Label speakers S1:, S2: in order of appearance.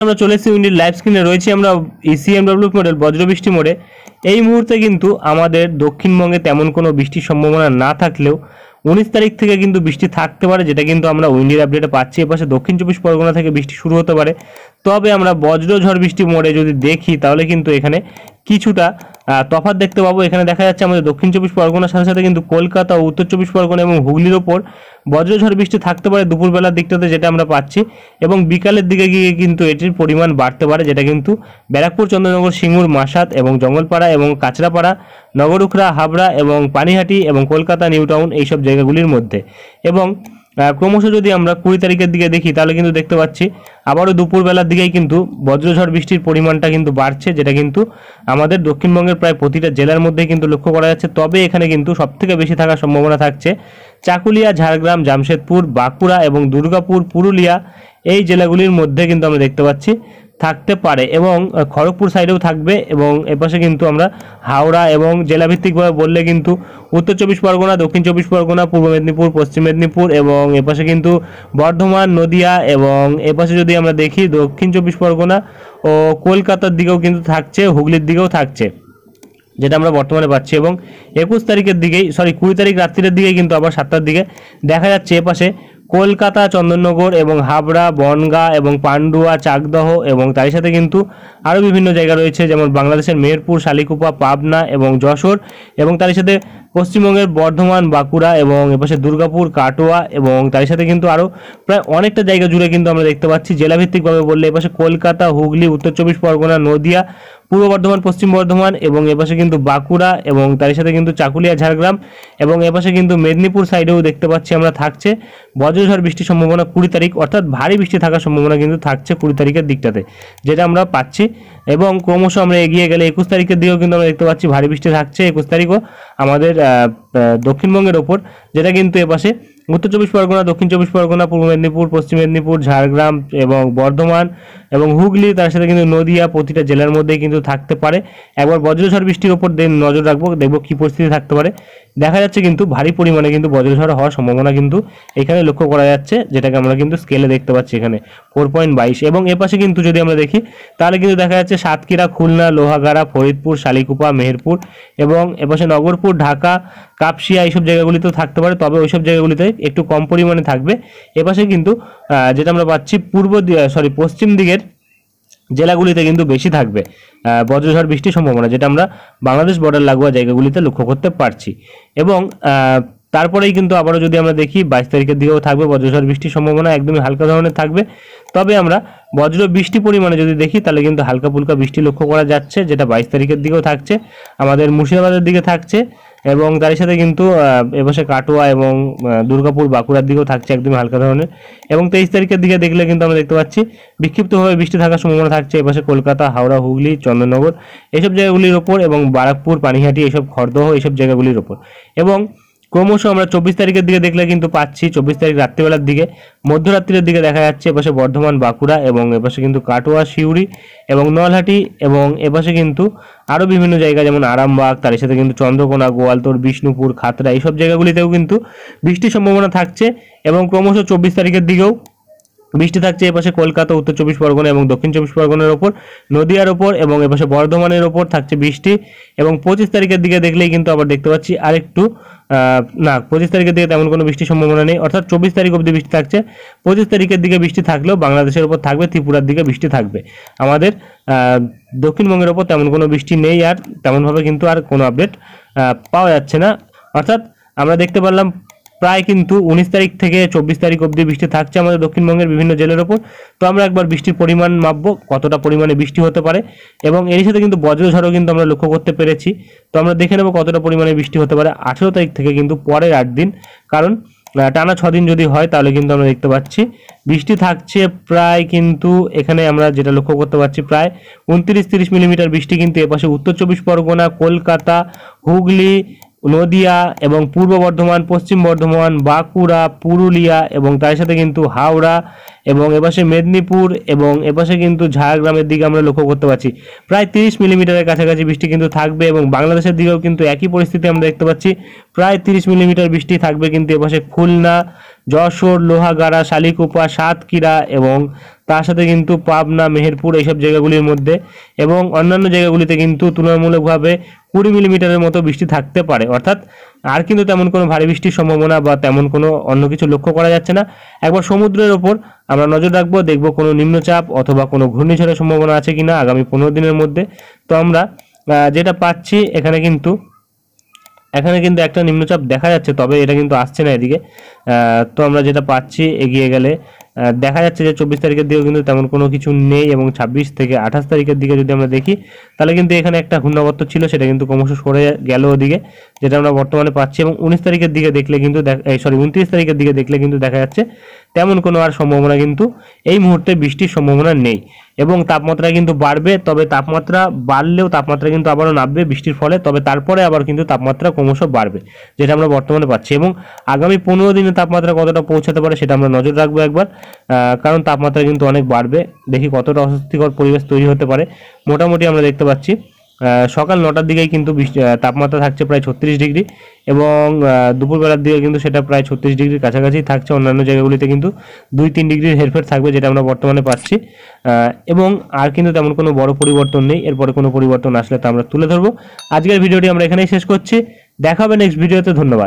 S1: আমরা চলে এসেছি উইন্ডির লাইভ স্ক্রিনে রয়েছি আমরা ইসিএমডব্লিউ মডেল বজ্রবৃষ্টি মোডে। এই মুহূর্তে কিন্তু আমাদের দক্ষিণবঙ্গে তেমন কোনো বৃষ্টির সম্ভাবনা না থাকলেও 19 তারিখ থেকে কিন্তু বৃষ্টি থাকতে পারে, যেটা কিন্তু আমরা উইন্ডির আপডেটে পাচ্ছি। এপাশে দক্ষিণ চব্বিশ পরগনা থেকে বৃষ্টি শুরু হতে পারে। তবে আমরা বজ্রঝড় বৃষ্টি মোডে যদি দেখি তাহলে কিন্তু এখানে কিছুটা তফাৎ দেখতে পাবো। এখানে দেখা যাচ্ছে আমাদের দক্ষিণ চব্বিশ পরগনার সাথে সাথে কিন্তু কলকাতা, উত্তর চব্বিশ পরগনা এবং হুগলির ওপর বজ্রঝড় বৃষ্টি থাকতে পারে দুপুরবেলার দিকটাতে, যেটা আমরা পাচ্ছি। এবং বিকালের দিকে গিয়ে কিন্তু এটির পরিমাণ বাড়তে পারে, যেটা কিন্তু ব্যারাকপুর, চন্দ্রনগর, সিঙ্গুর, মাসাত এবং জঙ্গলপাড়া এবং কাঁচরাপাড়া, নগরুখরা, হাবড়া এবং পানিহাটি এবং কলকাতা নিউ টাউন এইসব জায়গাগুলির মধ্যে। এবং ক্রমশ যদি আমরা 20 তারিখের দিকে দেখি তাহলে কিন্তু দেখতে পাচ্ছি আবারও দুপুরবেলার দিকেই কিন্তু বজ্রঝড় বৃষ্টির পরিমাণটা কিন্তু বাড়ছে, যেটা কিন্তু আমাদের দক্ষিণবঙ্গের প্রায় প্রতিটা জেলার মধ্যে কিন্তু লক্ষ্য করা যাচ্ছে। তবে এখানে কিন্তু সবথেকে বেশি থাকার সম্ভাবনা থাকছে চাকুলিয়া, ঝাড়গ্রাম, জামশেদপুর, বাঁকুড়া এবং দুর্গাপুর, পুরুলিয়া এই জেলাগুলির মধ্যে কিন্তু আমরা দেখতে পাচ্ছি থাকতে পারে। এবং খড়গপুর সাইডেও থাকবে। এবং এপাশে কিন্তু আমরা হাওড়া এবং জেলাভিত্তিকভাবে বললে কিন্তু উত্তর চব্বিশ পরগনা, দক্ষিণ চব্বিশ পরগনা, পূর্ব মেদিনীপুর, পশ্চিম মেদিনীপুর এবং এপাশে কিন্তু বর্ধমান, নদিয়া এবং এপাশে যদি আমরা দেখি দক্ষিণ চব্বিশ পরগনা ও কলকাতার দিকেও কিন্তু থাকছে, হুগলির দিকেও থাকছে, যেটা আমরা বর্তমানে পাচ্ছি। এবং 21 তারিখের দিকেই 20 তারিখ রাত্রির দিকেই কিন্তু আবার 7টার দিকে দেখা যাচ্ছে এপাশে কলকাতা, চন্দননগর এবং হাবড়া, বনগাঁ এবং পান্ডুয়া, চাকদহ এবং তার সাথে কিন্তু আরও বিভিন্ন জায়গা রয়েছে, যেমন বাংলাদেশের মেহেরপুর, শালিকুপা, পাবনা এবং যশোর এবং তার সাথে পশ্চিমবঙ্গের বর্ধমান, বাঁকুড়া এবং এপাশে দুর্গাপুর, কাটোয়া এবং তার সাথে কিন্তু আরও প্রায় অনেকটা জায়গা জুড়ে কিন্তু আমরা দেখতে পাচ্ছি। জেলাভিত্তিকভাবে বললে এপাশে কলকাতা, হুগলি, উত্তর চব্বিশ পরগনা, নদিয়া, পূর্ব বর্ধমান, পশ্চিম বর্ধমান এবং এপাশে কিন্তু বাঁকুড়া এবং তার সাথে কিন্তু চাকুলিয়া, ঝাড়গ্রাম এবং এপাশে কিন্তু মেদিনীপুর সাইডেও দেখতে পাচ্ছি আমরা থাকছে বজ্রঝড় বৃষ্টির সম্ভাবনা 20 তারিখ, অর্থাৎ ভারী বৃষ্টি থাকার সম্ভাবনা কিন্তু থাকছে 20 তারিখের দিকটাতে, যেটা আমরা পাচ্ছি। এবং ক্রমশ আমরা এগিয়ে গেলে 21 তারিখের দিকেও কিন্তু আমরা দেখতে পাচ্ছি ভারী বৃষ্টি থাকছে 21 তারিখও আমাদের দক্ষিণবঙ্গের ওপর, যেটা কিন্তু এপাশে উত্তর চব্বিশ পরগনা, দক্ষিণ চব্বিশ পরগনা, পূর্ব মেদিনীপুর, পশ্চিম মেদিনীপুর, ঝাড়গ্রাম এবং বর্ধমান এবং হুগলি, তার সাথে কিন্তু নদিয়া প্রতিটা জেলার মধ্যেই কিন্তু থাকতে পারে। একবার বজ্রঝড় বৃষ্টির ওপর নজর রাখবো, দেখবো কী পরিস্থিতি থাকতে পারে। দেখা যাচ্ছে কিন্তু ভারী পরিমাণে কিন্তু বজ্রঝড় হওয়ার সম্ভাবনা কিন্তু এখানে লক্ষ্য করা যাচ্ছে, যেটাকে আমরা কিন্তু স্কেলে দেখতে পাচ্ছি এখানে 4.22। এবং এপাশে কিন্তু যদি আমরা দেখি তাহলে কিন্তু দেখা যাচ্ছে সাতক্ষীরা, খুলনা, লোহাগাড়া, ফরিদপুর, শালিকুপা, মেহেরপুর এবং এপাশে নগরপুর, ঢাকা, কাপসিয়া এইসব জায়গাগুলিতেও থাকতে পারে। তবে ওইসব জায়গাগুলিতে একটু কম পরিমাণে থাকবে। এপাশে কিন্তু যেটা আমরা পাচ্ছি পশ্চিম দিকের জেলাগুলিতে কিন্তু বেশি থাকবে বজ্রঝড় বৃষ্টির সম্ভাবনা, যেটা আমরা বাংলাদেশ বর্ডার লাগোয়া জায়গাগুলিতে লক্ষ্য করতে পারছি। এবং তারপরেই কিন্তু আবারও যদি আমরা দেখি 22 তারিখের দিকেও থাকবে বজ্রঝড় বৃষ্টির সম্ভাবনা, একদমই হালকা ধরনের থাকবে। তবে আমরা বজ্র বৃষ্টি পরিমাণে যদি দেখি তাহলে কিন্তু হালকা ফুলকা বৃষ্টি লক্ষ্য করা যাচ্ছে, যেটা 22 তারিখের দিকেও থাকছে, আমাদের মুর্শিদাবাদের দিকে থাকছে এবং তার সাথে কিন্তু এপাশে কাটোয়া এবং দুর্গাপুর, বাঁকুড়ার দিকেও থাকছে একদমই হালকা ধরনের। এবং 23 তারিখের দিকে দেখলে কিন্তু আমরা দেখতে পাচ্ছি বিক্ষিপ্তভাবে বৃষ্টি থাকার সম্ভাবনা থাকছে এপাশে কলকাতা, হাওড়া, হুগলি, চন্দননগর এইসব জায়গাগুলির ওপর এবং বারাকপুর, পানিহাটি এইসব খড়দহ এইসব জায়গাগুলির ওপর। এবং ক্রমশ আমরা 24 তারিখের দিকে দেখলে কিন্তু পাচ্ছি 24 তারিখ রাত্রিবেলার দিকে, মধ্যরাত্রির দিকে দেখা যাচ্ছে এপাশে বর্ধমান, বাঁকুড়া এবং এপাশে কিন্তু কাটোয়া, সিউড়ি এবং নলহাটি এবং এপাশে কিন্তু আরও বিভিন্ন জায়গা যেমন আরামবাগ, তার সাথে কিন্তু চন্দ্রকোনা, গোয়ালতোড়, বিষ্ণুপুর, খাতড়া এইসব জায়গাগুলিতেও কিন্তু বৃষ্টির সম্ভাবনা থাকছে। এবং ক্রমশ 24 তারিখের দিকেও বৃষ্টি থাকছে এপাশে কলকাতা, উত্তর চব্বিশ পরগনা এবং দক্ষিণ চব্বিশ পরগনার ওপর, নদিয়ার ওপর এবং এপাশে বর্ধমানের ওপর থাকছে বৃষ্টি। এবং 25 তারিখের দিকে দেখলেই কিন্তু আবার দেখতে পাচ্ছি আরেকটু 25 তারিখের দিকে তেমন কোনো বৃষ্টির সম্ভাবনা নেই, অর্থাৎ 24 তারিখ অবধি বৃষ্টি থাকছে। 25 তারিখের দিকে বৃষ্টি থাকলেও বাংলাদেশের ওপর থাকবে, ত্রিপুরার দিকে বৃষ্টি থাকবে। আমাদের দক্ষিণবঙ্গের ওপর তেমন কোনো বৃষ্টি নেই, আর তেমনভাবে কিন্তু আর কোনো আপডেট পাওয়া যাচ্ছে না। অর্থাৎ আমরা দেখতে পারলাম প্রায় কিন্তু 19 তারিখ থেকে 24 তারিখ অবধি বৃষ্টি থাকছে আমাদের দক্ষিণবঙ্গের বিভিন্ন জেলার ওপর। তো আমরা একবার বৃষ্টির পরিমাণ মাপবো, কতটা পরিমাণে বৃষ্টি হতে পারে। এবং এর সাথে কিন্তু বজ্রঝড়ও কিন্তু আমরা লক্ষ্য করতে পেরেছি। তো আমরা দেখে নেব কতটা পরিমাণে বৃষ্টি হতে পারে 18 তারিখ থেকে কিন্তু পরের 8 দিন, কারণ টানা 6 দিন যদি হয় তাহলে কিন্তু আমরা দেখতে পাচ্ছি বৃষ্টি থাকছে প্রায় কিন্তু এখানে আমরা যেটা লক্ষ্য করতে পারছি প্রায় 29-30 মিলিমিটার বৃষ্টি কিন্তু এপাশে উত্তর চব্বিশ পরগনা, কলকাতা, হুগলি, নদিয়া এবং পূর্ব বর্ধমান, পশ্চিম বর্ধমান, বাঁকুড়া, পুরুলিয়া এবং তার সাথে কিন্তু হাওড়া এবং এপাশে মেদিনীপুর এবং এপাশে কিন্তু ঝাড়গ্রামের দিকে আমরা লক্ষ্য করতে পারছি প্রায় 30 মিলিমিটারের কাছাকাছি বৃষ্টি কিন্তু থাকবে। এবং বাংলাদেশের দিকেও কিন্তু একই পরিস্থিতি আমরা দেখতে পাচ্ছি, প্রায় 30 মিলিমিটার বৃষ্টি থাকবে কিন্তু এপাশে খুলনা, যশোর, লোহাগাড়া, শালিকুপা, সাতক্ষীরা এবং তার সাথে কিন্তু পাবনা, মেহেরপুর এইসব জায়গাগুলির মধ্যে এবং অন্যান্য জায়গাগুলিতে কিন্তু তুলনামূলকভাবে 20 মিলিমিটারের মতো বৃষ্টি থাকতে পারে। অর্থাৎ আর কিন্তু তেমন কোনো ভারী বৃষ্টির সম্ভাবনা বা তেমন কোনো অন্য কিছু লক্ষ্য করা যাচ্ছে না। একবার সমুদ্রের ওপর আমরা নজর রাখবো, দেখবো কোনো নিম্নচাপ অথবা কোনো ঘূর্ণিঝড়ের সম্ভাবনা আছে কিনা আগামী 15 দিনের মধ্যে। তো আমরা যেটা পাচ্ছি এখানে কিন্তু একটা নিম্নচাপ দেখা যাচ্ছে, তবে এটা কিন্তু আসছে না এদিকে। তো আমরা যেটা পাচ্ছি এগিয়ে গেলে দেখা যাচ্ছে যে 24 তারিখের দিকেও কিন্তু তেমন কোনো কিছু নেই এবং 26 থেকে 28 তারিখের দিকে যদি আমরা দেখি তাহলে কিন্তু এখানে একটা ঘূর্ণাবর্ত ছিল, সেটা কিন্তু ক্রমশ সরে গেল ওদিকে, যেটা আমরা বর্তমানে পাচ্ছি। এবং 19 তারিখের দিকে দেখলে কিন্তু 29 তারিখের দিকে দেখলে কিন্তু দেখা যাচ্ছে তেমন কোনো আর সম্ভাবনা কিন্তু এই মুহূর্তে বৃষ্টির সম্ভাবনা নেই এবং তাপমাত্রা কিন্তু বাড়বে। তবে তাপমাত্রা বাড়লেও তাপমাত্রা কিন্তু আবারও নামবে বৃষ্টির ফলে, তবে তারপরে আবার কিন্তু তাপমাত্রা ক্রমশ বাড়বে, যেটা আমরা বর্তমানে পাচ্ছি। এবং আগামী 15 দিনে তাপমাত্রা কতটা পৌঁছাতে পারে সেটা আমরা নজর রাখবো একবার, কারণ তাপমাত্রা কিন্তু অনেক বাড়বে। দেখি কতটা অস্বস্তিকর পরিবেশ তৈরি হতে পারে। মোটামুটি আমরা দেখতে পাচ্ছি সকাল 9টার দিকেই কিন্তু তাপমাত্রা থাকছে প্রায় 36 ডিগ্রি এবং দুপুরবেলার দিকে কিন্তু সেটা প্রায় 36 ডিগ্রির কাছাকাছি থাকছে। অন্যান্য জায়গাগুলিতে কিন্তু 2-3 ডিগ্রির হেরফের থাকবে, যেটা আমরা বর্তমানে পাচ্ছি। এবং আর কিন্তু তেমন কোনো বড় পরিবর্তন নেই। এরপরে কোনো পরিবর্তন আসলে তা আমরা তুলে ধরবো। আজকের ভিডিওটি আমরা এখানেই শেষ করছি। দেখা হবে নেক্সট ভিডিওতে। ধন্যবাদ।